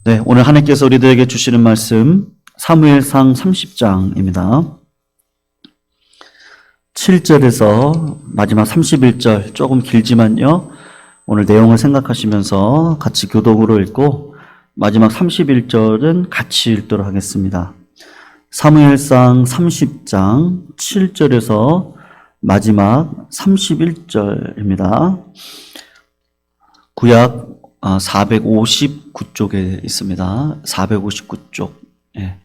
네, 오늘 하나님께서 우리들에게 주시는 말씀 사무엘상 30장입니다. 7절에서 마지막 31절 조금 길지만요. 오늘 내용을 생각하시면서 같이 교독으로 읽고 마지막 31절은 같이 읽도록 하겠습니다. 사무엘상 30장 7절에서 마지막 31절입니다. 구약 459쪽에 있습니다. 459쪽. 예.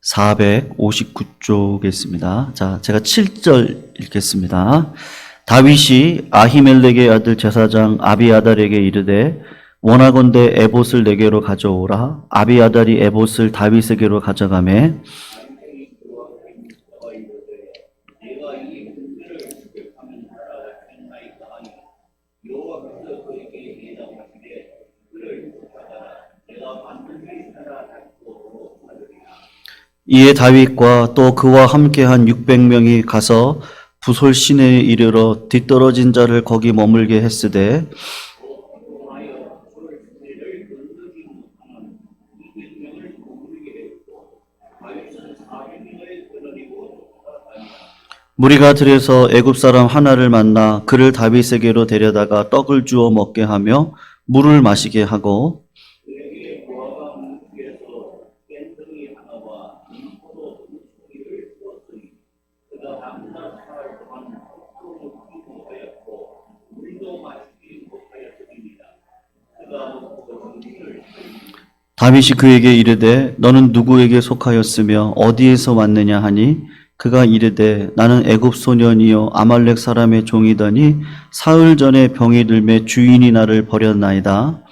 459쪽에 있습니다. 자, 제가 7절 읽겠습니다. 다윗이 아히멜렉의 아들 제사장 아비아달에게 이르되 원하건대 에봇을 내게로 가져오라. 아비아달이 에봇을 다윗에게로 가져가매 이에 다윗과 또 그와 함께한 600명이 가서 부솔 시내에 이르러 뒤떨어진 자를 거기 머물게 했으되 무리가 들에서 애굽 사람 하나를 만나 그를 다윗에게로 데려다가 떡을 주어 먹게 하며 물을 마시게 하고 다윗이 그에게 이르되 너는 누구에게 속하였으며 어디에서 왔느냐 하니 그가 이르되 나는 애굽 소년이요 아말렉 사람의 종이더니 사흘 전에 병이 들매 주인이 나를 버렸나이다.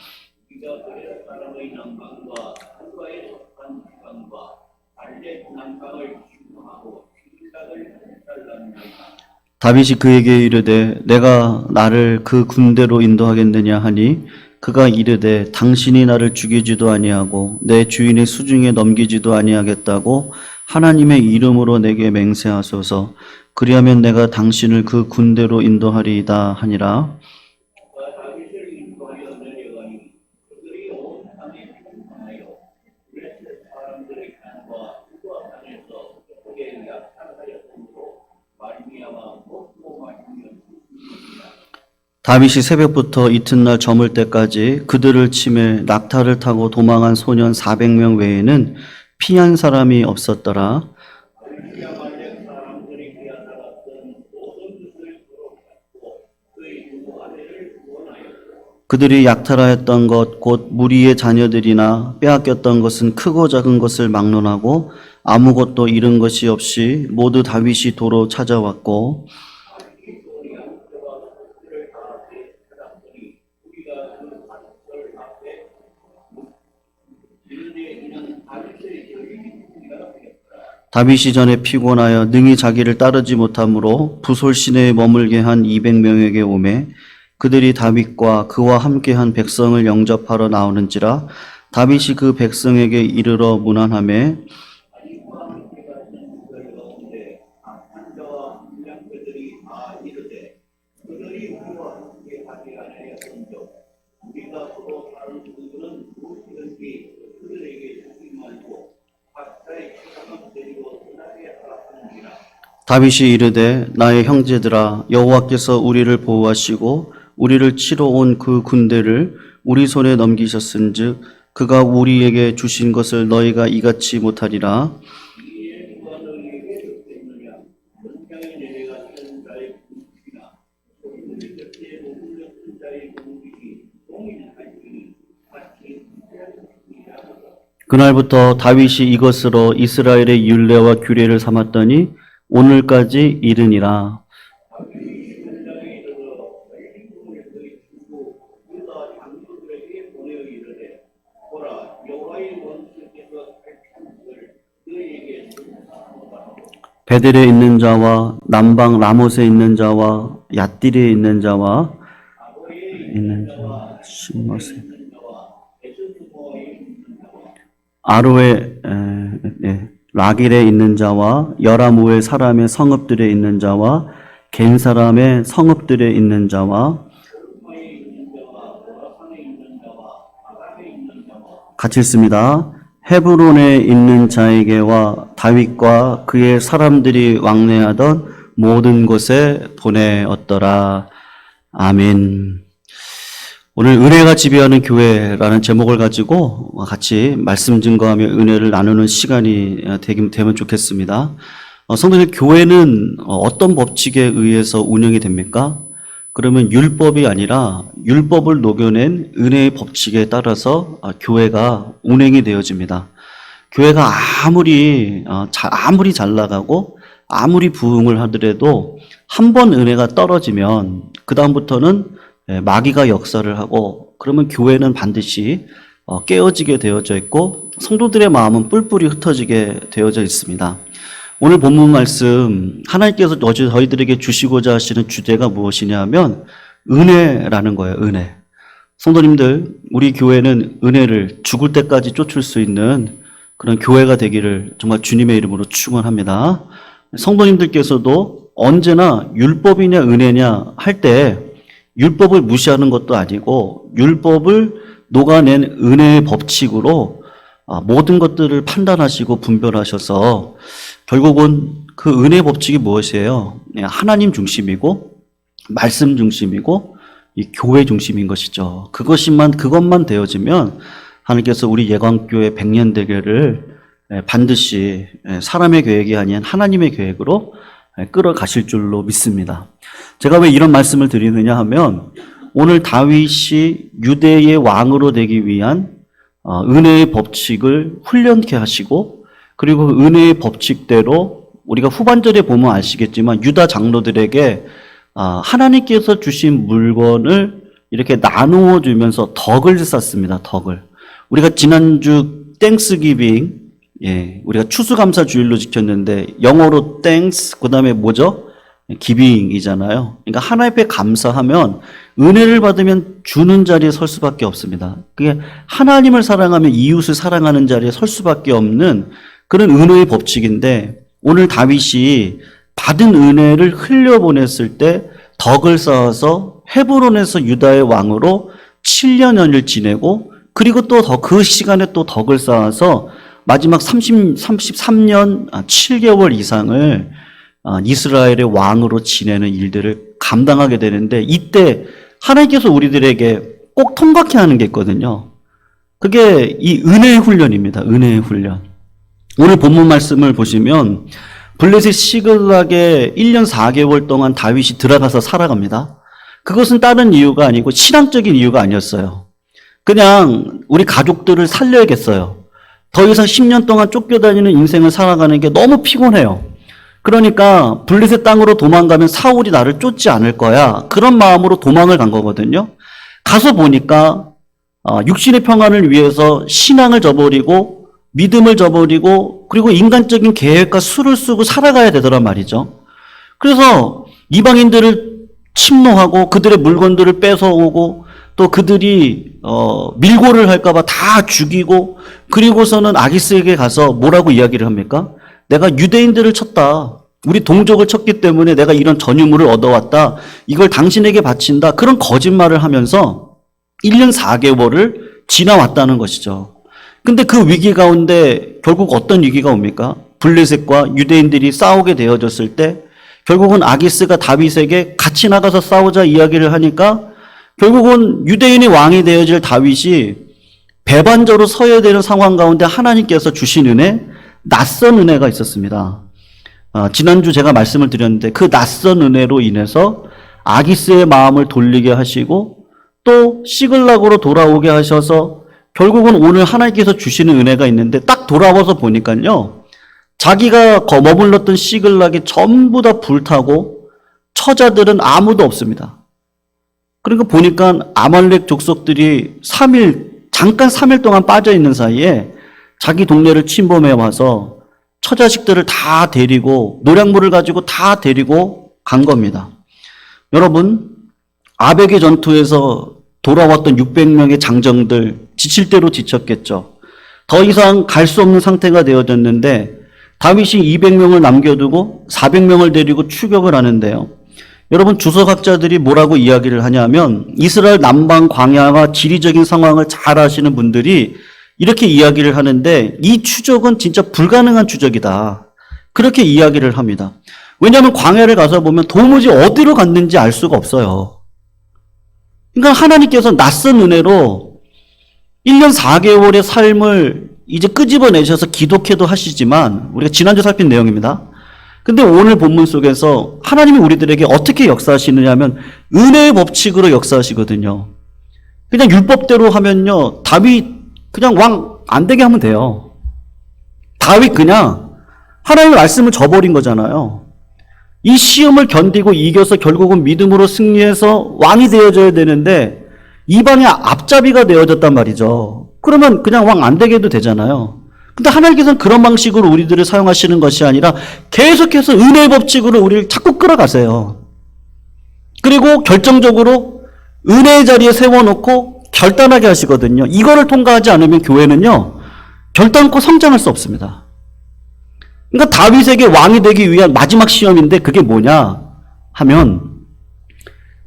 다윗이 그에게 이르되 내가 나를 그 군대로 인도하겠느냐 하니 그가 이르되 당신이 나를 죽이지도 아니하고 내 주인의 수중에 넘기지도 아니하겠다고 하나님의 이름으로 내게 맹세하소서. 그리하면 내가 당신을 그 군대로 인도하리이다 하니라. 다윗이 새벽부터 이튿날 저물 때까지 그들을 치매 낙타를 타고 도망한 소년 400명 외에는 피한 사람이 없었더라. 그들이 약탈하였던 것 곧 무리의 자녀들이나 빼앗겼던 것은 크고 작은 것을 막론하고 아무것도 잃은 것이 없이 모두 다윗이 도로 찾아왔고 다윗이 전에 피곤하여 능히 자기를 따르지 못하므로 부솔 시내에 머물게 한 200명에게 오매 그들이 다윗과 그와 함께한 백성을 영접하러 나오는지라 다윗이 그 백성에게 이르러 문안하매 다윗이 이르되 나의 형제들아 여호와께서 우리를 보호하시고 우리를 치러 온 그 군대를 우리 손에 넘기셨은즉 그가 우리에게 주신 것을 너희가 이같이 못하리라. 그날부터 다윗이 이것으로 이스라엘의 율례와 규례를 삼았더니 오늘까지 이르니라. 베델에 있는 자와 남방 라못에 있는 자와 얏딜에 있는 자와 심머세 아로에 라길에 있는 자와 여라무엘 사람의 성읍들에 있는 자와 겐 사람의 성읍들에 있는 자와 같이 읽습니다. 헤브론에 있는 자에게와 다윗과 그의 사람들이 왕래하던 모든 곳에 보내었더라. 아멘. 오늘 은혜가 지배하는 교회라는 제목을 가지고 같이 말씀 증거하며 은혜를 나누는 시간이 되면 좋겠습니다. 성도님, 교회는 어떤 법칙에 의해서 운영이 됩니까? 그러면 율법이 아니라 율법을 녹여낸 은혜의 법칙에 따라서 교회가 운행이 되어집니다. 교회가 아무리 잘 나가고 아무리 부흥을 하더라도 한 번 은혜가 떨어지면 그 다음부터는 마귀가 역사를 하고, 그러면 교회는 반드시 깨어지게 되어져 있고 성도들의 마음은 뿔뿔이 흩어지게 되어져 있습니다. 오늘 본문 말씀, 하나님께서 어제 저희들에게 주시고자 하시는 주제가 무엇이냐 하면 은혜라는 거예요. 은혜. 성도님들, 우리 교회는 은혜를 죽을 때까지 쫓을 수 있는 그런 교회가 되기를 정말 주님의 이름으로 축원합니다. 성도님들께서도 언제나 율법이냐 은혜냐 할 때 율법을 무시하는 것도 아니고 율법을 녹아낸 은혜의 법칙으로 모든 것들을 판단하시고 분별하셔서 결국은 그 은혜의 법칙이 무엇이에요? 하나님 중심이고 말씀 중심이고 이 교회 중심인 것이죠. 그것만 되어지면 하나님께서 우리 예광교회 100년 대계를 반드시 사람의 계획이 아닌 하나님의 계획으로 끌어가실 줄로 믿습니다. 제가 왜 이런 말씀을 드리느냐 하면 오늘 다윗이 유대의 왕으로 되기 위한 은혜의 법칙을 훈련케 하시고, 그리고 그 은혜의 법칙대로 우리가 후반절에 보면 아시겠지만 유다 장로들에게 하나님께서 주신 물건을 이렇게 나누어 주면서 덕을 쌓습니다. 덕을. 우리가 지난주 땡스기빙, 우리가 추수감사 주일로 지켰는데 영어로 땡스, 그 다음에 뭐죠? 기빙이잖아요. 그러니까 하나님 앞에 감사하면 은혜를 받으면 주는 자리에 설 수밖에 없습니다. 그게 하나님을 사랑하면 이웃을 사랑하는 자리에 설 수밖에 없는 그런 은혜의 법칙인데, 오늘 다윗이 받은 은혜를 흘려보냈을 때 덕을 쌓아서 헤브론에서 유다의 왕으로 7년을 지내고, 그리고 또 그 시간에 또 덕을 쌓아서 마지막 33년 7개월 이상을 이스라엘의 왕으로 지내는 일들을 감당하게 되는데, 이때 하나님께서 우리들에게 꼭 통각해야 하는 게 있거든요. 그게 이 은혜의 훈련입니다. 은혜의 훈련. 오늘 본문 말씀을 보시면 블레셋 시글락에 1년 4개월 동안 다윗이 들어가서 살아갑니다. 그것은 다른 이유가 아니고 신앙적인 이유가 아니었어요. 그냥 우리 가족들을 살려야겠어요. 더 이상 10년 동안 쫓겨다니는 인생을 살아가는 게 너무 피곤해요. 그러니까 블레셋 땅으로 도망가면 사울이 나를 쫓지 않을 거야. 그런 마음으로 도망을 간 거거든요. 가서 보니까 육신의 평안을 위해서 신앙을 저버리고 믿음을 저버리고 그리고 인간적인 계획과 수를 쓰고 살아가야 되더란 말이죠. 그래서 이방인들을 침노하고 그들의 물건들을 뺏어오고 또 그들이 밀고를 할까 봐 다 죽이고, 그리고서는 아기스에게 가서 뭐라고 이야기를 합니까? 내가 유대인들을 쳤다. 우리 동족을 쳤기 때문에 내가 이런 전유물을 얻어왔다. 이걸 당신에게 바친다. 그런 거짓말을 하면서 1년 4개월을 지나왔다는 것이죠. 근데 그 위기 가운데 결국 어떤 위기가 옵니까? 블레셋과 유대인들이 싸우게 되어졌을 때 결국은 아기스가 다윗에게 같이 나가서 싸우자 이야기를 하니까 결국은 유대인의 왕이 되어질 다윗이 배반자로 서야 되는 상황 가운데 하나님께서 주신 은혜, 낯선 은혜가 있었습니다. 지난주 제가 말씀을 드렸는데 그 낯선 은혜로 인해서 아기스의 마음을 돌리게 하시고 또 시글락으로 돌아오게 하셔서 결국은 오늘 하나님께서 주시는 은혜가 있는데 딱 돌아와서 보니까요, 자기가 머물렀던 시글락이 전부 다 불타고 처자들은 아무도 없습니다. 그러니까 보니까 아말렉 족속들이 잠깐 3일 동안 빠져 있는 사이에 자기 동네를 침범해 와서 처자식들을 다 데리고 노략물을 가지고 다 데리고 간 겁니다. 여러분, 아벡의 전투에서 돌아왔던 600명의 장정들 지칠 대로 지쳤겠죠. 더 이상 갈 수 없는 상태가 되어졌는데 다윗이 200명을 남겨두고 400명을 데리고 추격을 하는데요. 여러분, 주석학자들이 뭐라고 이야기를 하냐면 이스라엘 남방 광야와 지리적인 상황을 잘 아시는 분들이 이렇게 이야기를 하는데 이 추적은 진짜 불가능한 추적이다. 그렇게 이야기를 합니다. 왜냐하면 광야를 가서 보면 도무지 어디로 갔는지 알 수가 없어요. 그러니까 하나님께서 낯선 은혜로 1년 4개월의 삶을 이제 끄집어내셔서 기독회도 하시지만 우리가 지난주 살핀 내용입니다. 근데 오늘 본문 속에서 하나님이 우리들에게 어떻게 역사하시느냐 하면 은혜의 법칙으로 역사하시거든요. 그냥 율법대로 하면요, 다윗 그냥 왕 안 되게 하면 돼요. 다윗 그냥 하나님의 말씀을 저버린 거잖아요. 이 시험을 견디고 이겨서 결국은 믿음으로 승리해서 왕이 되어져야 되는데 이방의 앞잡이가 되어졌단 말이죠. 그러면 그냥 왕 안 되게 해도 되잖아요. 근데 하나님께서는 그런 방식으로 우리들을 사용하시는 것이 아니라 계속해서 은혜의 법칙으로 우리를 자꾸 끌어가세요. 그리고 결정적으로 은혜의 자리에 세워놓고 결단하게 하시거든요. 이거를 통과하지 않으면 교회는요, 결단코 성장할 수 없습니다. 그러니까 다윗에게 왕이 되기 위한 마지막 시험인데 그게 뭐냐 하면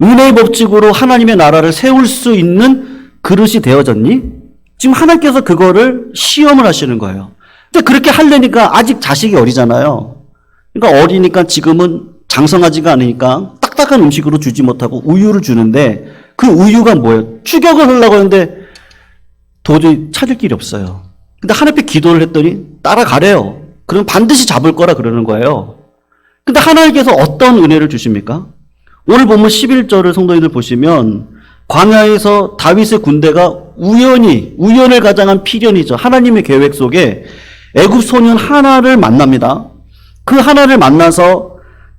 은혜의 법칙으로 하나님의 나라를 세울 수 있는 그릇이 되어졌니? 지금 하나님께서 그거를 시험을 하시는 거예요. 근데 그렇게 하려니까 아직 자식이 어리잖아요. 그러니까 어리니까 지금은 장성하지가 않으니까 딱딱한 음식으로 주지 못하고 우유를 주는데 그 우유가 뭐예요? 추격을 하려고 하는데 도저히 찾을 길이 없어요. 근데 하나님께 기도를 했더니 따라가래요. 그럼 반드시 잡을 거라 그러는 거예요. 근데 하나님께서 어떤 은혜를 주십니까? 오늘 보면 11절을 성도님들 보시면 광야에서 다윗의 군대가 우연을 가장한 필연이죠. 하나님의 계획 속에 애굽 소년 하나를 만납니다. 그 하나를 만나서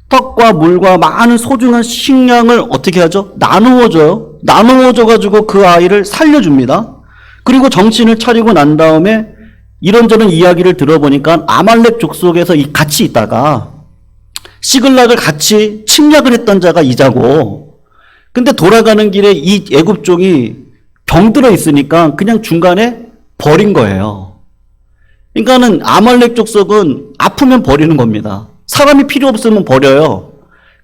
떡과 물과 많은 소중한 식량을 어떻게 하죠? 나누어줘요. 나누어줘가지고 그 아이를 살려줍니다. 그리고 정신을 차리고 난 다음에 이런저런 이야기를 들어보니까 아말렉 족속에서 같이 있다가 시글락을 같이 침략을 했던 자가 이자고, 근데 돌아가는 길에 이 애굽종이 병들어 있으니까 그냥 중간에 버린 거예요. 그러니까는 아말렉 족속은 아프면 버리는 겁니다. 사람이 필요 없으면 버려요.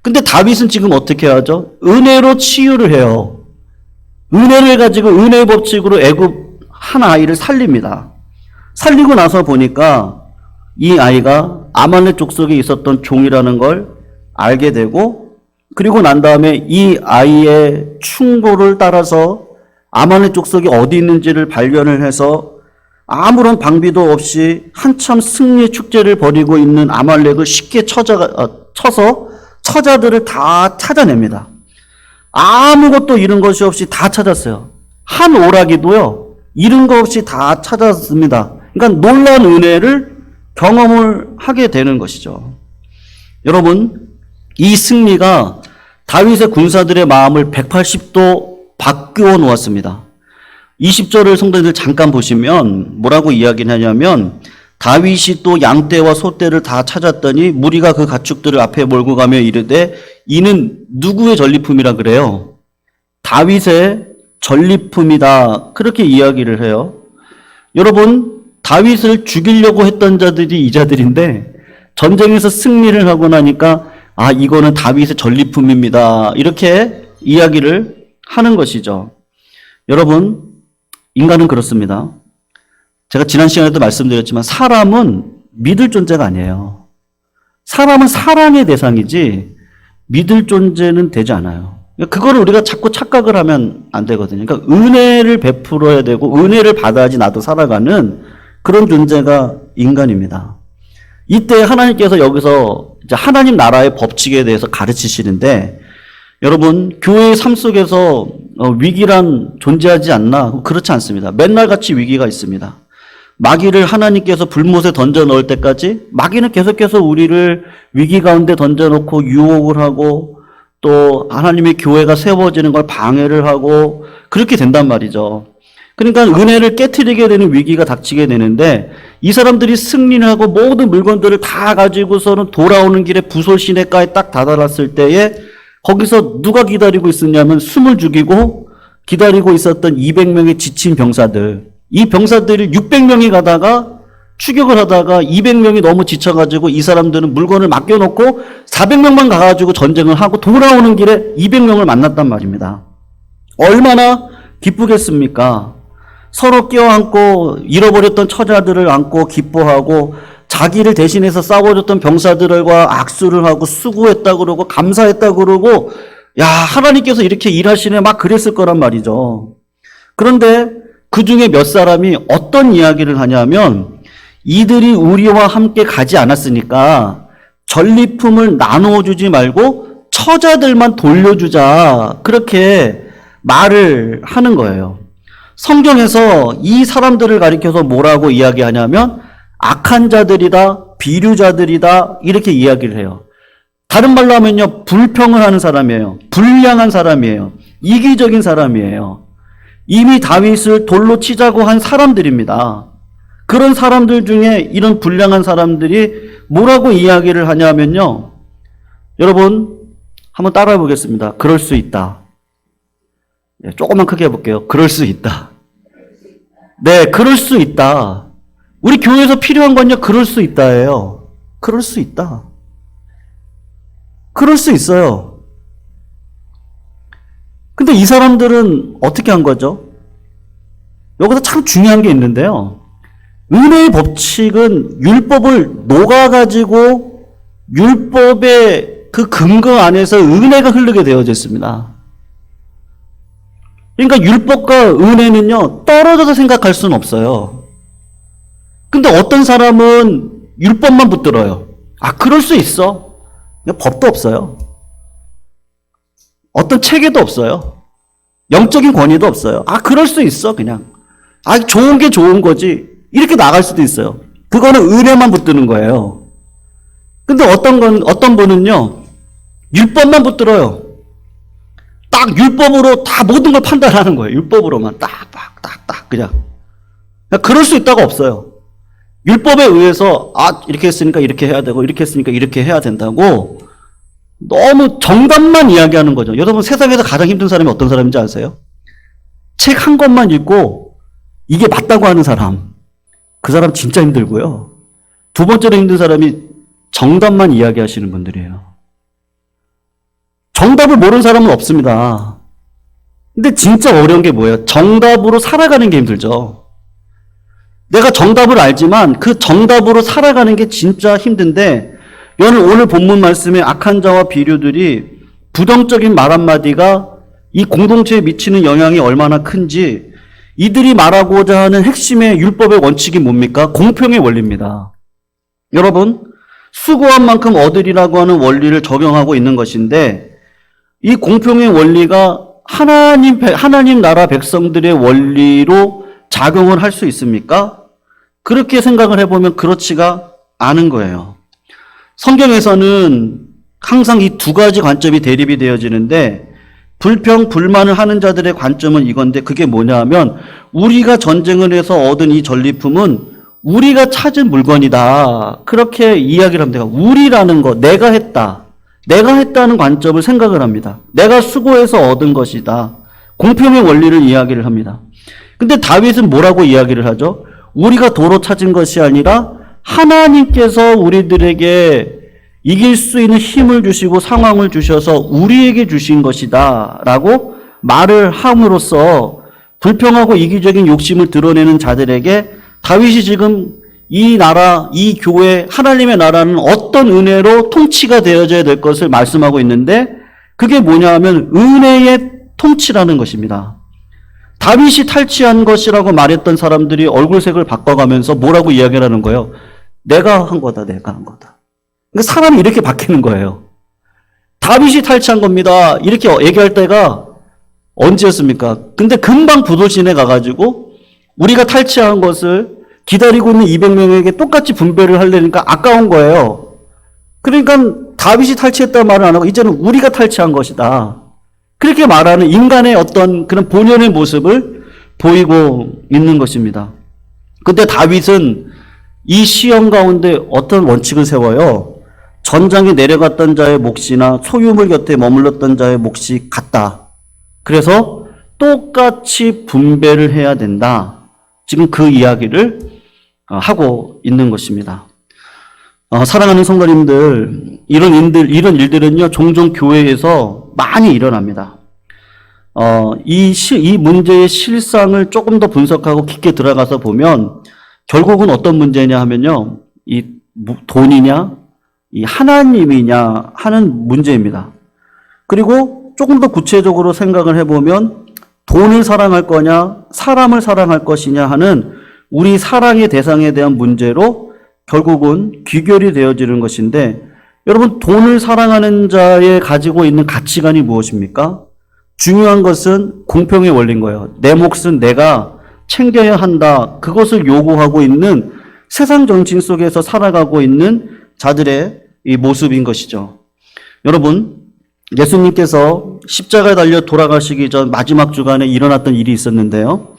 근데 다윗은 지금 어떻게 하죠? 은혜로 치유를 해요. 은혜를 가지고 은혜의 법칙으로 애굽 한 아이를 살립니다. 살리고 나서 보니까 이 아이가 아말렉 족속에 있었던 종이라는 걸 알게 되고, 그리고 난 다음에 이 아이의 충고를 따라서 아말렉 족속이 어디 있는지를 발견을 해서 아무런 방비도 없이 한참 승리 축제를 벌이고 있는 아말렉을 쉽게 쳐서 처자들을 다 찾아냅니다. 아무것도 잃은 것이 없이 다 찾았어요. 한 오라기도요, 잃은 것 없이 다 찾았습니다. 그러니까 놀라운 은혜를 경험을 하게 되는 것이죠. 여러분, 이 승리가 다윗의 군사들의 마음을 180도 바꾸어 놓았습니다. 20절을 성도님들 잠깐 보시면 뭐라고 이야기를 하냐면, 다윗이 또 양떼와 소떼를 다 찾았더니 무리가 그 가축들을 앞에 몰고 가며 이르되 이는 누구의 전리품이라 그래요? 다윗의 전리품이다. 그렇게 이야기를 해요. 여러분, 다윗을 죽이려고 했던 자들이 이 자들인데 전쟁에서 승리를 하고 나니까 이거는 다윗의 전리품입니다. 이렇게 이야기를 하는 것이죠. 여러분, 인간은 그렇습니다. 제가 지난 시간에도 말씀드렸지만 사람은 믿을 존재가 아니에요. 사람은 사랑의 대상이지 믿을 존재는 되지 않아요. 그거를 우리가 자꾸 착각을 하면 안 되거든요. 그러니까 은혜를 베풀어야 되고 은혜를 받아야지 나도 살아가는 그런 존재가 인간입니다. 이때 하나님께서 여기서 이제 하나님 나라의 법칙에 대해서 가르치시는데, 여러분, 교회의 삶 속에서 위기란 존재하지 않나? 그렇지 않습니다. 맨날 같이 위기가 있습니다. 마귀를 하나님께서 불못에 던져 넣을 때까지 마귀는 계속해서 우리를 위기 가운데 던져 놓고 유혹을 하고 또 하나님의 교회가 세워지는 걸 방해를 하고 그렇게 된단 말이죠. 그러니까 은혜를 깨트리게 되는 위기가 닥치게 되는데, 이 사람들이 승리를 하고 모든 물건들을 다 가지고서는 돌아오는 길에 부솔 시내가에 딱 다다랐을 때에 거기서 누가 기다리고 있었냐면 숨을 죽이고 기다리고 있었던 200명의 지친 병사들. 이 병사들이 600명이 가다가 추격을 하다가 200명이 너무 지쳐가지고 이 사람들은 물건을 맡겨놓고 400명만 가가지고 전쟁을 하고 돌아오는 길에 200명을 만났단 말입니다. 얼마나 기쁘겠습니까? 서로 껴안고 잃어버렸던 처자들을 안고 기뻐하고 자기를 대신해서 싸워줬던 병사들과 악수를 하고 수고했다 그러고 감사했다 그러고 야, 하나님께서 이렇게 일하시네 막 그랬을 거란 말이죠. 그런데 그 중에 몇 사람이 어떤 이야기를 하냐면 이들이 우리와 함께 가지 않았으니까 전리품을 나누어 주지 말고 처자들만 돌려주자. 그렇게 말을 하는 거예요. 성경에서 이 사람들을 가리켜서 뭐라고 이야기하냐면 악한 자들이다, 비류자들이다 이렇게 이야기를 해요. 다른 말로 하면요, 불평을 하는 사람이에요. 불량한 사람이에요. 이기적인 사람이에요. 이미 다윗을 돌로 치자고 한 사람들입니다. 그런 사람들 중에 이런 불량한 사람들이 뭐라고 이야기를 하냐면요. 여러분, 한번 따라해 보겠습니다. 그럴 수 있다. 네, 조금만 크게 해볼게요. 그럴 수 있다. 네, 그럴 수 있다. 우리 교회에서 필요한 건요, 그럴 수 있다예요. 그럴 수 있다. 그럴 수 있어요. 근데 이 사람들은 어떻게 한 거죠? 여기서 참 중요한 게 있는데요. 은혜의 법칙은 율법을 녹아가지고 율법의 그 근거 안에서 은혜가 흐르게 되어져 있습니다. 그러니까 율법과 은혜는요, 떨어져서 생각할 수는 없어요. 근데 어떤 사람은 율법만 붙들어요. 아, 그럴 수 있어. 법도 없어요. 어떤 체계도 없어요. 영적인 권위도 없어요. 아, 그럴 수 있어, 그냥. 아, 좋은 게 좋은 거지. 이렇게 나갈 수도 있어요. 그거는 은혜만 붙드는 거예요. 근데 어떤 분은요, 율법만 붙들어요. 딱 율법으로 다 모든 걸 판단하는 거예요. 율법으로만 딱, 그냥. 그럴 수 있다가 없어요. 율법에 의해서, 아, 이렇게 했으니까 이렇게 해야 되고, 이렇게 했으니까 이렇게 해야 된다고, 너무 정답만 이야기하는 거죠. 여러분, 세상에서 가장 힘든 사람이 어떤 사람인지 아세요? 책 한 권만 읽고, 이게 맞다고 하는 사람. 그 사람 진짜 힘들고요. 두 번째로 힘든 사람이 정답만 이야기하시는 분들이에요. 정답을 모르는 사람은 없습니다. 근데 진짜 어려운 게 뭐예요? 정답으로 살아가는 게 힘들죠. 내가 정답을 알지만 그 정답으로 살아가는 게 진짜 힘든데, 오늘 본문 말씀에 악한 자와 비류들이 부정적인 말 한마디가 이 공동체에 미치는 영향이 얼마나 큰지, 이들이 말하고자 하는 핵심의 율법의 원칙이 뭡니까? 공평의 원리입니다. 여러분, 수고한 만큼 얻으리라고 하는 원리를 적용하고 있는 것인데, 이 공평의 원리가 하나님 나라 백성들의 원리로 작용을 할 수 있습니까? 그렇게 생각을 해보면 그렇지가 않은 거예요. 성경에서는 항상 이 두 가지 관점이 대립이 되어지는데, 불평, 불만을 하는 자들의 관점은 이건데, 그게 뭐냐 하면, 우리가 전쟁을 해서 얻은 이 전리품은 우리가 찾은 물건이다. 그렇게 이야기를 합니다. 우리라는 거, 내가 했다. 내가 했다는 관점을 생각을 합니다. 내가 수고해서 얻은 것이다. 공평의 원리를 이야기를 합니다. 근데 다윗은 뭐라고 이야기를 하죠? 우리가 도로 찾은 것이 아니라 하나님께서 우리들에게 이길 수 있는 힘을 주시고 상황을 주셔서 우리에게 주신 것이다 라고 말을 함으로써 불평하고 이기적인 욕심을 드러내는 자들에게 다윗이 지금 이 나라, 이 교회, 하나님의 나라는 어떤 은혜로 통치가 되어져야 될 것을 말씀하고 있는데, 그게 뭐냐 하면 은혜의 통치라는 것입니다. 다윗이 탈취한 것이라고 말했던 사람들이 얼굴색을 바꿔가면서 뭐라고 이야기를 하는 거예요? 내가 한 거다, 내가 한 거다. 그러니까 사람이 이렇게 바뀌는 거예요. 다윗이 탈취한 겁니다. 이렇게 얘기할 때가 언제였습니까? 근데 금방 부도시내 가가지고 우리가 탈취한 것을 기다리고 있는 200명에게 똑같이 분배를 하려니까 아까운 거예요. 그러니까 다윗이 탈취했다는 말을 안 하고 이제는 우리가 탈취한 것이다. 그렇게 말하는 인간의 어떤 그런 본연의 모습을 보이고 있는 것입니다. 근데 다윗은 이 시험 가운데 어떤 원칙을 세워요? 전장에 내려갔던 자의 몫이나 소유물 곁에 머물렀던 자의 몫이 같다. 그래서 똑같이 분배를 해야 된다. 지금 그 이야기를 하고 있는 것입니다. 사랑하는 성도님들, 이런 일들은요, 종종 교회에서 많이 일어납니다. 이 문제의 실상을 조금 더 분석하고 깊게 들어가서 보면 결국은 어떤 문제냐 하면요. 이 돈이냐, 이 하나님이냐 하는 문제입니다. 그리고 조금 더 구체적으로 생각을 해보면 돈을 사랑할 거냐, 사람을 사랑할 것이냐 하는 우리 사랑의 대상에 대한 문제로 결국은 귀결이 되어지는 것인데, 여러분, 돈을 사랑하는 자의 가지고 있는 가치관이 무엇입니까? 중요한 것은 공평의 원리인 거예요. 내 몫은 내가 챙겨야 한다. 그것을 요구하고 있는 세상 정신 속에서 살아가고 있는 자들의 이 모습인 것이죠. 여러분, 예수님께서 십자가에 달려 돌아가시기 전 마지막 주간에 일어났던 일이 있었는데요.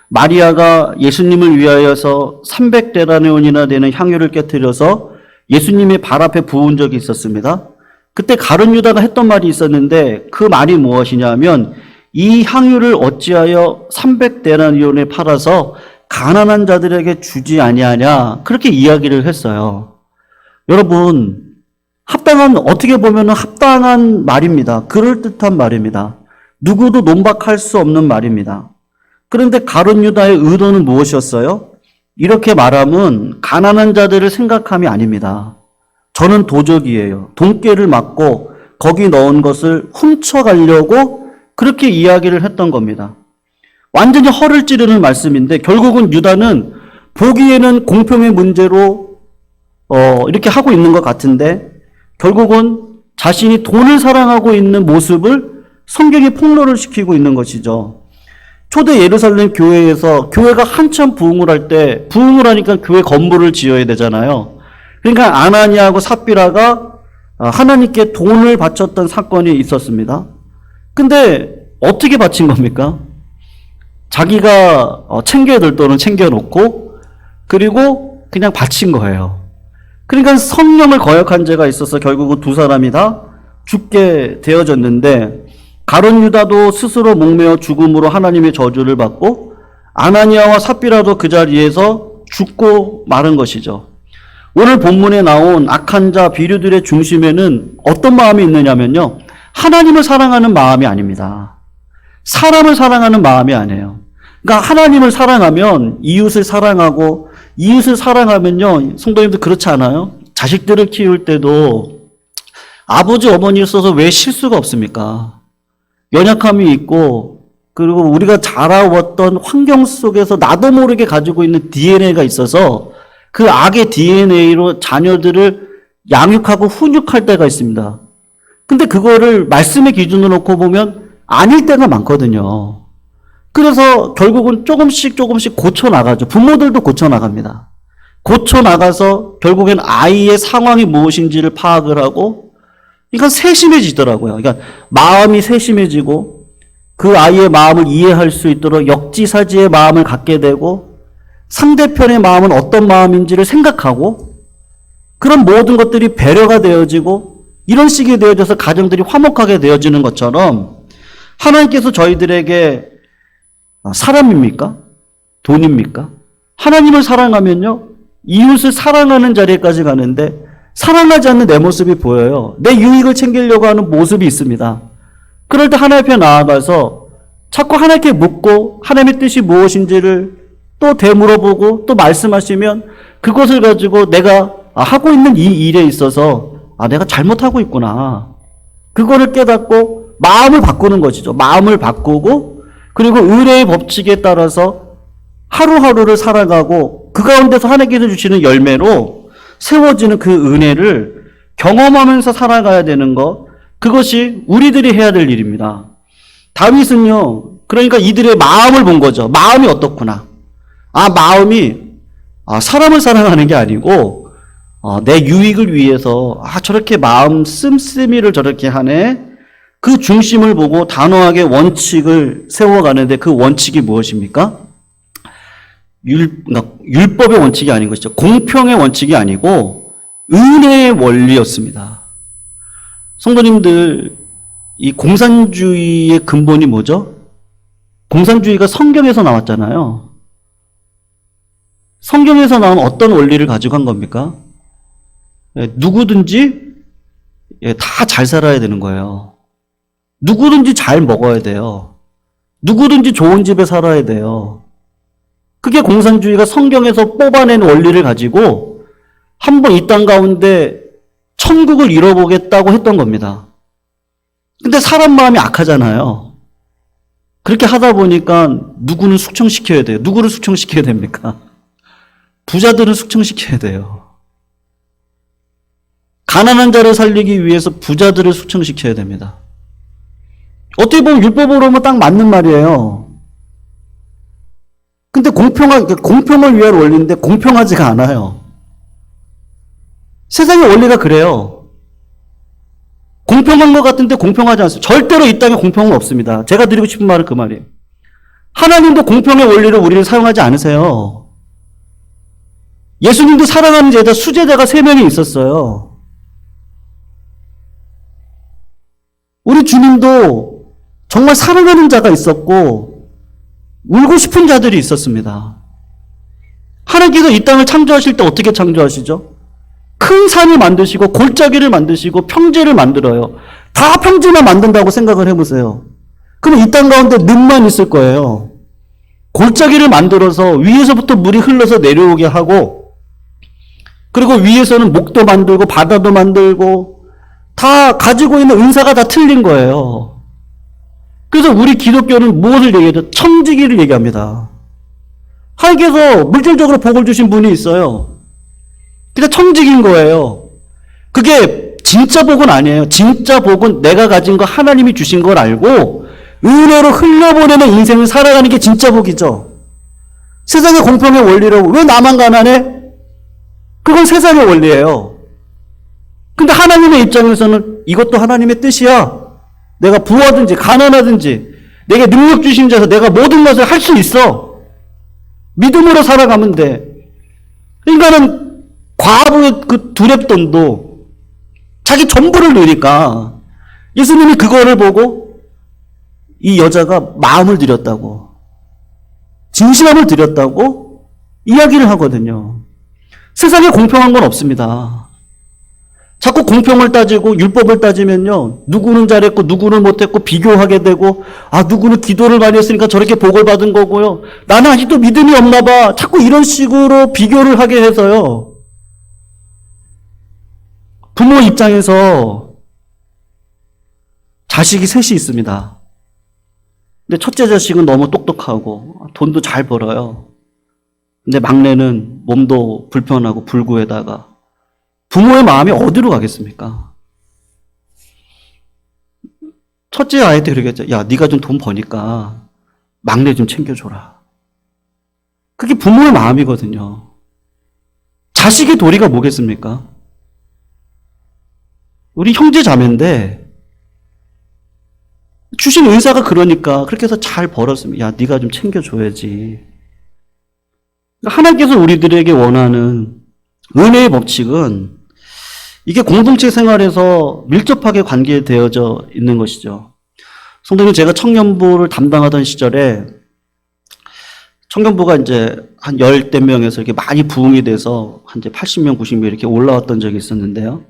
마리아가 예수님을 위하여서 300데나리온이나 되는 향유를 깨뜨려서 예수님의 발 앞에 부은 적이 있었습니다. 그때 가룟 유다가 했던 말이 있었는데 그 말이 무엇이냐면 이 향유를 어찌하여 300데나리온에 팔아서 가난한 자들에게 주지 아니하냐, 그렇게 이야기를 했어요. 여러분, 어떻게 보면 합당한 말입니다. 그럴듯한 말입니다. 누구도 논박할 수 없는 말입니다. 그런데 가룟 유다의 의도는 무엇이었어요? 이렇게 말하면 가난한 자들을 생각함이 아닙니다. 저는 도적이에요. 돈깨를 맞고 거기 넣은 것을 훔쳐가려고 그렇게 이야기를 했던 겁니다. 완전히 허를 찌르는 말씀인데 결국은 유다는 보기에는 공평의 문제로 이렇게 하고 있는 것 같은데 결국은 자신이 돈을 사랑하고 있는 모습을 성경이 폭로를 시키고 있는 것이죠. 초대 예루살렘 교회에서 교회가 한참 부흥을 할 때 부흥을 하니까 교회 건물을 지어야 되잖아요. 그러니까 아나니아하고 삽비라가 하나님께 돈을 바쳤던 사건이 있었습니다. 근데 어떻게 바친 겁니까? 자기가 챙겨야 될 돈은 챙겨놓고 그리고 그냥 바친 거예요. 그러니까 성령을 거역한 죄가 있어서 결국은 두 사람이 다 죽게 되어졌는데 가룟 유다도 스스로 목매어 죽음으로 하나님의 저주를 받고 아나니아와 삽비라도 그 자리에서 죽고 마른 것이죠. 오늘 본문에 나온 악한 자 비류들의 중심에는 어떤 마음이 있느냐면요. 하나님을 사랑하는 마음이 아닙니다. 사람을 사랑하는 마음이 아니에요. 그러니까 하나님을 사랑하면 이웃을 사랑하고 이웃을 사랑하면요. 성도님들 그렇지 않아요? 자식들을 키울 때도 아버지 어머니를 써서 왜 실수가 없습니까? 연약함이 있고 그리고 우리가 자라왔던 환경 속에서 나도 모르게 가지고 있는 DNA가 있어서 그 악의 DNA로 자녀들을 양육하고 훈육할 때가 있습니다. 근데 그거를 말씀의 기준으로 놓고 보면 아닐 때가 많거든요. 그래서 결국은 조금씩 고쳐나가죠. 부모들도 고쳐나갑니다. 고쳐나가서 결국엔 아이의 상황이 무엇인지를 파악을 하고 그러니까 세심해지더라고요. 그러니까 마음이 세심해지고 그 아이의 마음을 이해할 수 있도록 역지사지의 마음을 갖게 되고 상대편의 마음은 어떤 마음인지를 생각하고 그런 모든 것들이 배려가 되어지고 이런 식이 되어져서 가정들이 화목하게 되어지는 것처럼 하나님께서 저희들에게 사람입니까? 돈입니까? 하나님을 사랑하면요. 이웃을 사랑하는 자리까지 가는데 사랑하지 않는 내 모습이 보여요. 내 유익을 챙기려고 하는 모습이 있습니다. 그럴 때 하나님 앞에 나아가서 자꾸 하나님께 묻고 하나님의 뜻이 무엇인지를 또 되물어보고 또 말씀하시면 그것을 가지고 내가 하고 있는 이 일에 있어서 내가 잘못하고 있구나. 그거를 깨닫고 마음을 바꾸는 것이죠. 마음을 바꾸고 그리고 의뢰의 법칙에 따라서 하루하루를 살아가고 그 가운데서 하나님께서 주시는 열매로 세워지는 그 은혜를 경험하면서 살아가야 되는 것, 그것이 우리들이 해야 될 일입니다. 다윗은요, 그러니까 이들의 마음을 본 거죠. 마음이 어떻구나. 마음이 사람을 사랑하는 게 아니고 내 유익을 위해서 저렇게 마음 씀씀이를 저렇게 하네. 그 중심을 보고 단호하게 원칙을 세워가는데 그 원칙이 무엇입니까? 율법의 원칙이 아닌 것이죠. 공평의 원칙이 아니고 은혜의 원리였습니다. 성도님들, 이 공산주의의 근본이 뭐죠? 공산주의가 성경에서 나왔잖아요. 성경에서 나온 어떤 원리를 가지고 한 겁니까? 누구든지 다 잘 살아야 되는 거예요. 누구든지 잘 먹어야 돼요. 누구든지 좋은 집에 살아야 돼요. 그게 공산주의가 성경에서 뽑아낸 원리를 가지고 한번 이 땅 가운데 천국을 이뤄보겠다고 했던 겁니다. 근데 사람 마음이 악하잖아요. 그렇게 하다 보니까 누구는 숙청시켜야 돼요. 누구를 숙청시켜야 됩니까? 부자들은 숙청시켜야 돼요. 가난한 자를 살리기 위해서 부자들을 숙청시켜야 됩니다. 어떻게 보면 율법으로 보면 딱 맞는 말이에요. 근데 공평을 위한 원리인데 공평하지가 않아요. 세상의 원리가 그래요. 공평한 것 같은데 공평하지 않습니다. 절대로 이 땅에 공평은 없습니다. 제가 드리고 싶은 말은 그 말이에요. 하나님도 공평의 원리를 우리를 사용하지 않으세요. 예수님도 사랑하는 제자, 수제자가 3명이 있었어요. 우리 주님도 정말 사랑하는 자가 있었고 울고 싶은 자들이 있었습니다. 하나님께서 이 땅을 창조하실 때 어떻게 창조하시죠? 큰 산을 만드시고 골짜기를 만드시고 평지를 만들어요. 다 평지만 만든다고 생각을 해보세요. 그럼 이 땅 가운데 늪만 있을 거예요. 골짜기를 만들어서 위에서부터 물이 흘러서 내려오게 하고, 그리고 위에서는 목도 만들고 바다도 만들고 다 가지고 있는 은사가 다 틀린 거예요. 그래서 우리 기독교는 무엇을 얘기하죠? 청지기를 얘기합니다. 하나님께서 물질적으로 복을 주신 분이 있어요. 근데 청지기인 거예요. 그게 진짜 복은 아니에요. 진짜 복은 내가 가진 거 하나님이 주신 걸 알고 은혜로 흘려보내는 인생을 살아가는 게 진짜 복이죠. 세상의 공평의 원리라고 왜 나만 가난해? 그건 세상의 원리예요. 근데 하나님의 입장에서는 이것도 하나님의 뜻이야. 내가 부하든지 가난하든지 내게 능력 주신 자에서 내가 모든 것을 할 수 있어. 믿음으로 살아가면 돼. 인간은 과부의 그 두렙돈도 자기 전부를 넣으니까 예수님이 그거를 보고 이 여자가 마음을 들였다고, 진실함을 들였다고 이야기를 하거든요. 세상에 공평한 건 없습니다. 자꾸 공평을 따지고 율법을 따지면요, 누구는 잘했고 누구는 못했고 비교하게 되고, 아 누구는 기도를 많이 했으니까 저렇게 복을 받은 거고요, 나는 아직도 믿음이 없나 봐, 자꾸 이런 식으로 비교를 하게 해서요, 부모 입장에서 자식이 셋이 있습니다. 근데 첫째 자식은 너무 똑똑하고 돈도 잘 벌어요. 근데 막내는 몸도 불편하고 불구에다가 부모의 마음이 어디로 가겠습니까? 첫째 아이한테 그러겠죠. 야, 네가 좀 돈 버니까 막내 좀 챙겨줘라. 그게 부모의 마음이거든요. 자식의 도리가 뭐겠습니까? 우리 형제 자매인데 주신 은사가 그러니까 그렇게 해서 잘 벌었으면 야, 네가 좀 챙겨줘야지. 하나님께서 우리들에게 원하는 은혜의 법칙은 이게 공동체 생활에서 밀접하게 관계되어져 있는 것이죠. 성도님, 제가 청년부를 담당하던 시절에 청년부가 이제 한 10대 명에서 이렇게 많이 부흥이 돼서 한 이제 80명, 90명 이렇게 올라왔던 적이 있었는데요.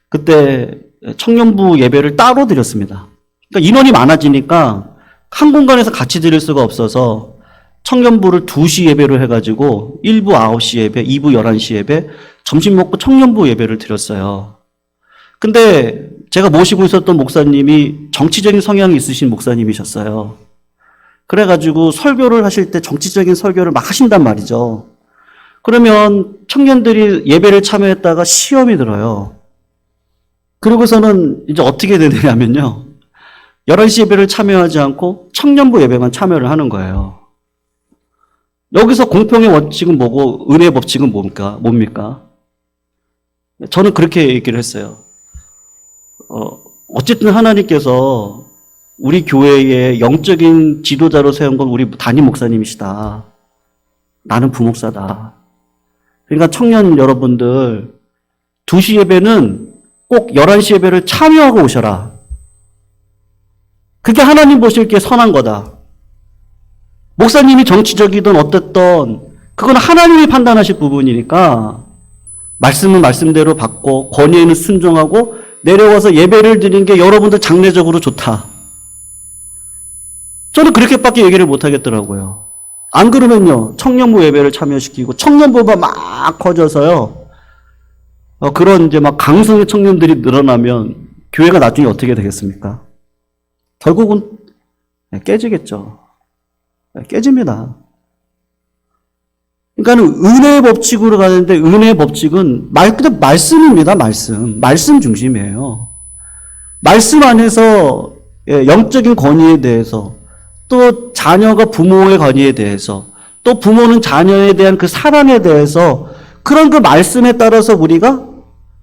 그때 청년부 예배를 따로 드렸습니다. 그러니까 인원이 많아지니까 한 공간에서 같이 드릴 수가 없어서 청년부를 2시 예배로 해가지고 1부 9시 예배, 2부 11시 예배, 점심 먹고 청년부 예배를 드렸어요. 근데 제가 모시고 있었던 목사님이 정치적인 성향이 있으신 목사님이셨어요. 그래가지고 설교를 하실 때 정치적인 설교를 막 하신단 말이죠. 그러면 청년들이 예배를 참여했다가 시험이 들어요. 그러고서는 이제 어떻게 되냐면요, 11시 예배를 참여하지 않고 청년부 예배만 참여를 하는 거예요. 여기서 공평의 원칙은 뭐고 은혜의 법칙은 뭡니까? 저는 그렇게 얘기를 했어요. 어쨌든 하나님께서 우리 교회의 영적인 지도자로 세운 건 우리 담임 목사님이시다. 나는 부목사다. 그러니까 청년 여러분들 2시 예배는 꼭 11시 예배를 참여하고 오셔라. 그게 하나님 보실 게 선한 거다. 목사님이 정치적이든 어땠든 그건 하나님이 판단하실 부분이니까 말씀은 말씀대로 받고 권위에는 순종하고 내려와서 예배를 드리는 게 여러분들 장래적으로 좋다. 저는 그렇게밖에 얘기를 못 하겠더라고요. 안 그러면요, 청년부 예배를 참여시키고 청년부가 막 커져서요, 그런 이제 막 강성의 청년들이 늘어나면 교회가 나중에 어떻게 되겠습니까? 결국은 깨지겠죠. 깨집니다. 그러니까 은혜의 법칙으로 가는데, 은혜의 법칙은 그냥 말씀입니다. 말씀 중심이에요. 말씀 안에서 영적인 권위에 대해서, 또 자녀가 부모의 권위에 대해서, 또 부모는 자녀에 대한 그 사랑에 대해서, 그런 그 말씀에 따라서 우리가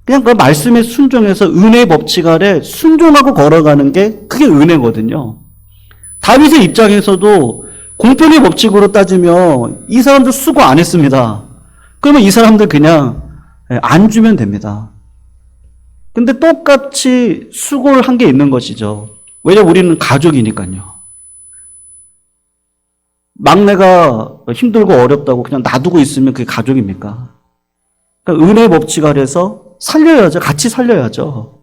그냥 그 말씀에 순종해서 은혜의 법칙 아래 순종하고 걸어가는 게 그게 은혜거든요. 다윗의 입장에서도 공평의 법칙으로 따지면 이 사람들 수고 안 했습니다. 그러면 이 사람들 그냥 안 주면 됩니다. 근데 똑같이 수고를 한 게 있는 것이죠. 왜냐면 우리는 가족이니까요. 막내가 힘들고 어렵다고 그냥 놔두고 있으면 그게 가족입니까? 그러니까 은혜의 법칙 아래서 살려야죠. 같이 살려야죠.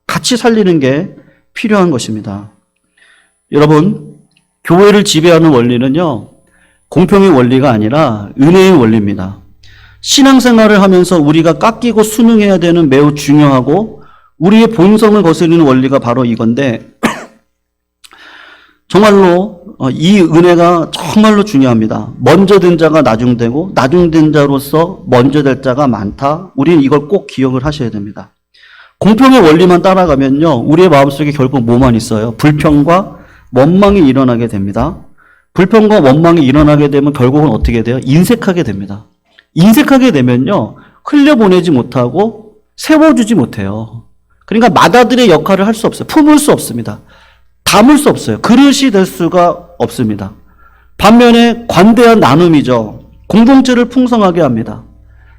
같이 살리는 게 필요한 것입니다. 여러분, 교회를 지배하는 원리는요, 공평의 원리가 아니라 은혜의 원리입니다. 신앙생활을 하면서 우리가 깎이고 순응해야 되는 매우 중요하고 우리의 본성을 거스르는 원리가 바로 이건데, 정말로 이 은혜가 정말로 중요합니다. 먼저 된 자가 나중되고 나중된 자로서 먼저 될 자가 많다. 우리는 이걸 꼭 기억을 하셔야 됩니다. 공평의 원리만 따라가면요, 우리의 마음속에 결국 뭐만 있어요? 불평과 원망이 일어나게 됩니다. 불평과 원망이 일어나게 되면 결국은 어떻게 돼요? 인색하게 됩니다. 인색하게 되면요, 흘려보내지 못하고 세워주지 못해요. 그러니까 맏아들의 역할을 할 수 없어요. 품을 수 없습니다. 담을 수 없어요. 그릇이 될 수가 없습니다. 반면에 관대한 나눔이죠. 공동체를 풍성하게 합니다.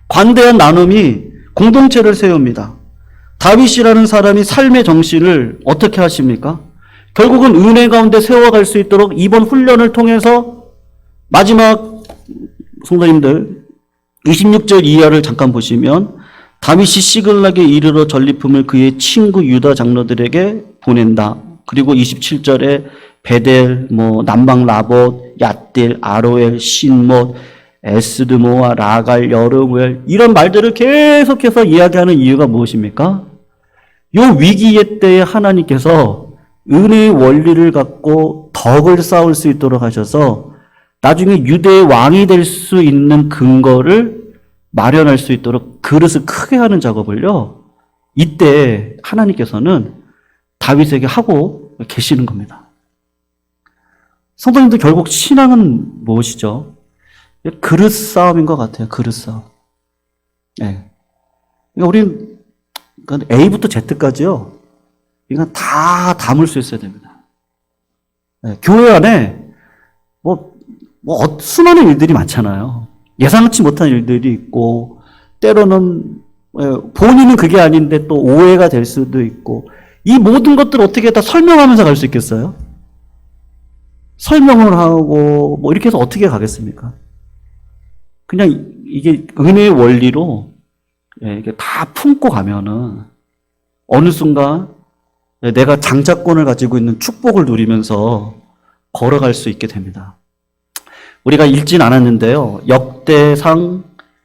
관대한 나눔이 공동체를 세웁니다. 다윗이라는 사람이 삶의 정신을 어떻게 하십니까? 결국은 은혜 가운데 세워갈 수 있도록 이번 훈련을 통해서 마지막 성도님들 26절 이하를 잠깐 보시면, 다윗이 시글락에 이르러 전리품을 그의 친구 유다 장로들에게 보낸다. 그리고 27절에 베델, 남방 라봇, 얏딜, 아로엘, 신못, 에스드모와 라갈, 여르무엘, 이런 말들을 계속해서 이야기하는 이유가 무엇입니까? 이 위기의 때에 하나님께서 은혜의 원리를 갖고 덕을 쌓을 수 있도록 하셔서 나중에 유대의 왕이 될 수 있는 근거를 마련할 수 있도록 그릇을 크게 하는 작업을요, 이때 하나님께서는 다윗에게 하고 계시는 겁니다. 성도님들, 결국 신앙은 무엇이죠? 그릇 싸움인 것 같아요. 그릇 싸움. 네. 그러니까 우리는 A부터 Z까지요, 이건 다 담을 수 있어야 됩니다. 네. 교회 안에 수많은 일들이 많잖아요. 예상치 못한 일들이 있고, 때로는 본인은 그게 아닌데 또 오해가 될 수도 있고, 이 모든 것들을 어떻게 다 설명하면서 갈 수 있겠어요? 설명을 하고 이렇게 해서 어떻게 가겠습니까? 그냥 이게 은혜의 원리로 이게 다 품고 가면은 어느 순간 내가 장자권을 가지고 있는 축복을 누리면서 걸어갈 수 있게 됩니다. 우리가 읽진 않았는데요, 역대상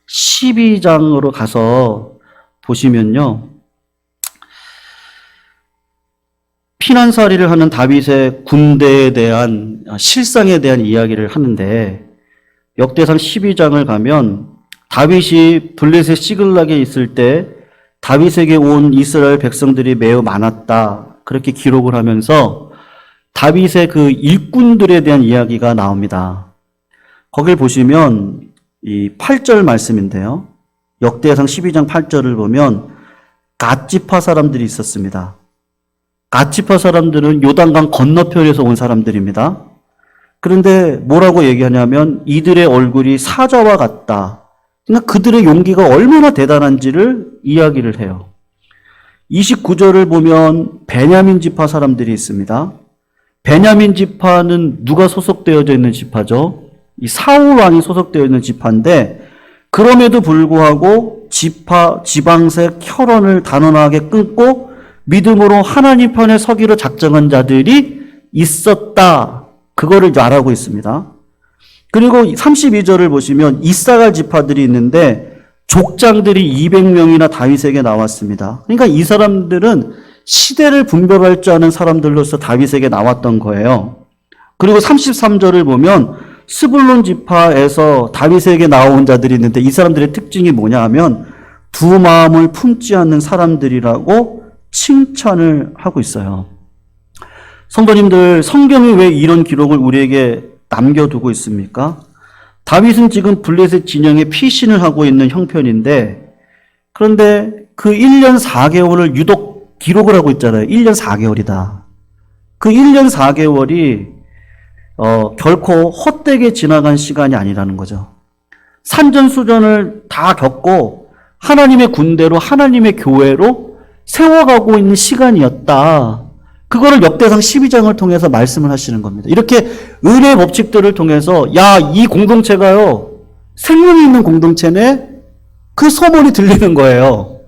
12장으로 가서 보시면요, 피난살이를 하는 다윗의 군대에 대한 실상에 대한 이야기를 하는데, 역대상 12장을 가면 다윗이 블레셋 시글락에 있을 때 다윗에게 온 이스라엘 백성들이 매우 많았다, 그렇게 기록을 하면서 다윗의 그 일꾼들에 대한 이야기가 나옵니다. 거길 보시면 이 8절 말씀인데요, 역대상 12장 8절을 보면 갓지파 사람들이 있었습니다. 갓지파 사람들은 요단강 건너편에서 온 사람들입니다. 그런데 뭐라고 얘기하냐면 이들의 얼굴이 사자와 같다. 그러니까 그들의 용기가 얼마나 대단한지를 이야기를 해요. 29절을 보면 베냐민 지파 사람들이 있습니다. 베냐민 지파는 누가 소속되어져 있는 지파죠? 이 사울 왕이 소속되어 있는 지파인데, 그럼에도 불구하고 지방색 혈연을 단언하게 끊고 믿음으로 하나님 편에 서기로 작정한 자들이 있었다. 그거를 말하고 있습니다. 그리고 32절을 보시면 이사갈 지파들이 있는데 족장들이 200명이나 다윗에게 나왔습니다. 그러니까 이 사람들은 시대를 분별할 줄 아는 사람들로서 다윗에게 나왔던 거예요. 그리고 33절을 보면 스불론 지파에서 다윗에게 나온 자들이 있는데 이 사람들의 특징이 뭐냐 하면 두 마음을 품지 않는 사람들이라고 칭찬을 하고 있어요. 성도님들, 성경이 왜 이런 기록을 우리에게 남겨두고 있습니까? 다윗은 지금 블레셋 진영에 피신을 하고 있는 형편인데, 그런데 그 1년 4개월을 유독 기록을 하고 있잖아요. 1년 4개월이다. 그 1년 4개월이 결코 헛되게 지나간 시간이 아니라는 거죠. 산전수전을 다 겪고 하나님의 군대로, 하나님의 교회로 세워가고 있는 시간이었다. 그거를 역대상 12장을 통해서 말씀을 하시는 겁니다. 이렇게 은혜 법칙들을 통해서 야, 이 공동체가요, 생명이 있는 공동체네? 그 소문이 들리는 거예요.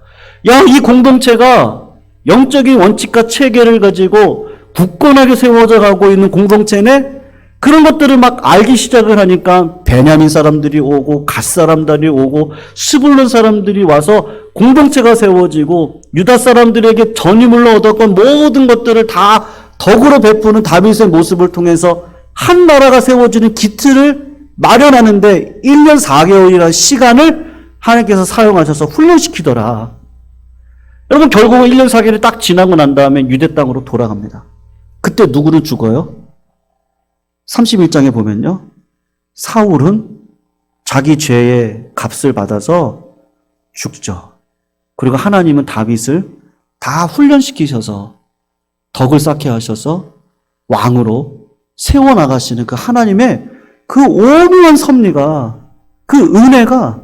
야, 이 공동체가 영적인 원칙과 체계를 가지고 굳건하게 세워져 가고 있는 공동체네? 그런 것들을 막 알기 시작을 하니까 베냐민 사람들이 오고 갓 사람들이 오고 스불론 사람들이 와서 공동체가 세워지고 유다 사람들에게 전유물로 얻었던 모든 것들을 다 덕으로 베푸는 다윗의 모습을 통해서 한 나라가 세워지는 기틀을 마련하는데 1년 4개월이라는 시간을 하나님께서 사용하셔서 훈련시키더라. 여러분, 결국은 1년 4개월이 딱 지나고 난 다음에 유대 땅으로 돌아갑니다. 그때 누구는 죽어요? 31장에 보면요, 사울은 자기 죄의 값을 받아서 죽죠. 그리고 하나님은 다윗을 다 훈련시키셔서 덕을 쌓게 하셔서 왕으로 세워나가시는 그 하나님의 그 오묘한 섭리가, 그 은혜가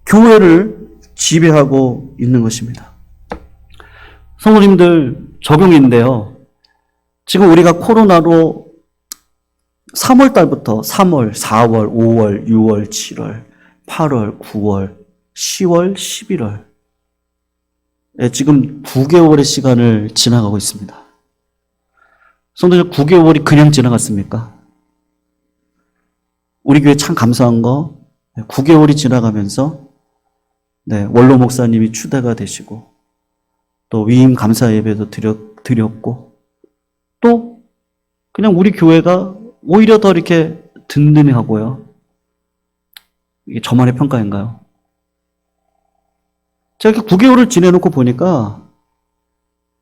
교회를 지배하고 있는 것입니다. 성도님들, 적용인데요. 지금 우리가 코로나로 3월 달부터 3월, 4월, 5월, 6월, 7월, 8월, 9월, 10월, 11월. 지금 9개월의 시간을 지나가고 있습니다. 성도님, 9개월이 그냥 지나갔습니까? 우리 교회 참 감사한 거, 9개월이 지나가면서 원로 목사님이 추대가 되시고, 또 위임 감사 예배도 드렸고, 또 그냥 우리 교회가 오히려 더 이렇게 든든하고요. 이게 저만의 평가인가요? 제가 이렇게 9개월을 지내놓고 보니까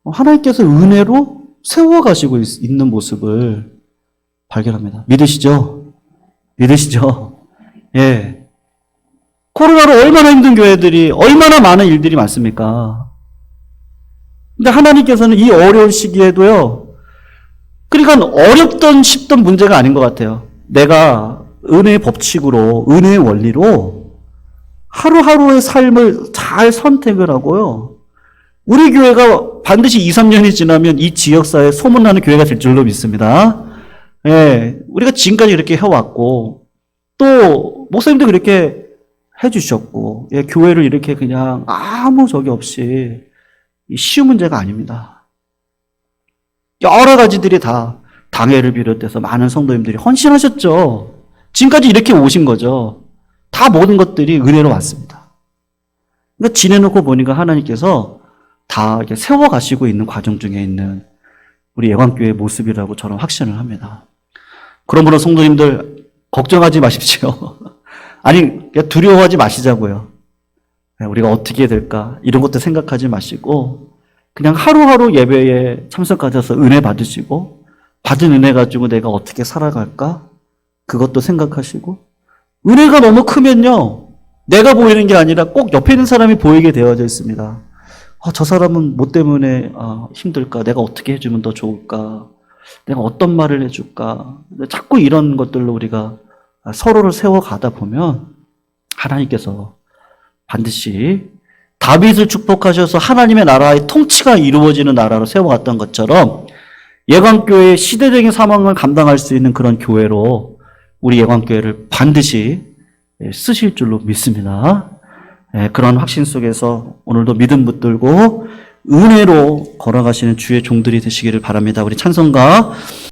하나님께서 은혜로 세워가시고 있는 모습을 발견합니다. 믿으시죠? 믿으시죠? 예. 코로나로 얼마나 힘든 교회들이, 얼마나 많은 일들이 많습니까? 근데 하나님께서는 이 어려운 시기에도요, 그러니까 어렵던 쉽던 문제가 아닌 것 같아요. 내가 은혜의 법칙으로, 은혜의 원리로 하루하루의 삶을 잘 선택을 하고요. 우리 교회가 반드시 2, 3년이 지나면 이 지역사회에 소문나는 교회가 될 줄로 믿습니다. 예, 우리가 지금까지 이렇게 해왔고, 또 목사님도 그렇게 해주셨고, 예, 교회를 이렇게 그냥 아무 적이 없이 쉬운 문제가 아닙니다. 여러 가지들이 다 당회를 비롯해서 많은 성도님들이 헌신하셨죠. 지금까지 이렇게 오신 거죠. 다 모든 것들이 은혜로 왔습니다. 그러니까 지내놓고 보니까 하나님께서 다 이렇게 세워가시고 있는 과정 중에 있는 우리 예광교회의 모습이라고 저는 확신을 합니다. 그러므로 성도님들 걱정하지 마십시오. 아니, 두려워하지 마시자고요. 우리가 어떻게 될까 이런 것도 생각하지 마시고 그냥 하루하루 예배에 참석하셔서 은혜 받으시고 받은 은혜 가지고 내가 어떻게 살아갈까? 그것도 생각하시고 은혜가 너무 크면요, 내가 보이는 게 아니라 꼭 옆에 있는 사람이 보이게 되어져 있습니다. 저 사람은 뭐 때문에 힘들까? 내가 어떻게 해주면 더 좋을까? 내가 어떤 말을 해줄까? 자꾸 이런 것들로 우리가 서로를 세워가다 보면 하나님께서 반드시 다윗을 축복하셔서 하나님의 나라의 통치가 이루어지는 나라로 세워갔던 것처럼 예광교회의 시대적인 상황을 감당할 수 있는 그런 교회로 우리 예광교회를 반드시 쓰실 줄로 믿습니다. 그런 확신 속에서 오늘도 믿음 붙들고 은혜로 걸어가시는 주의 종들이 되시기를 바랍니다. 우리 찬송가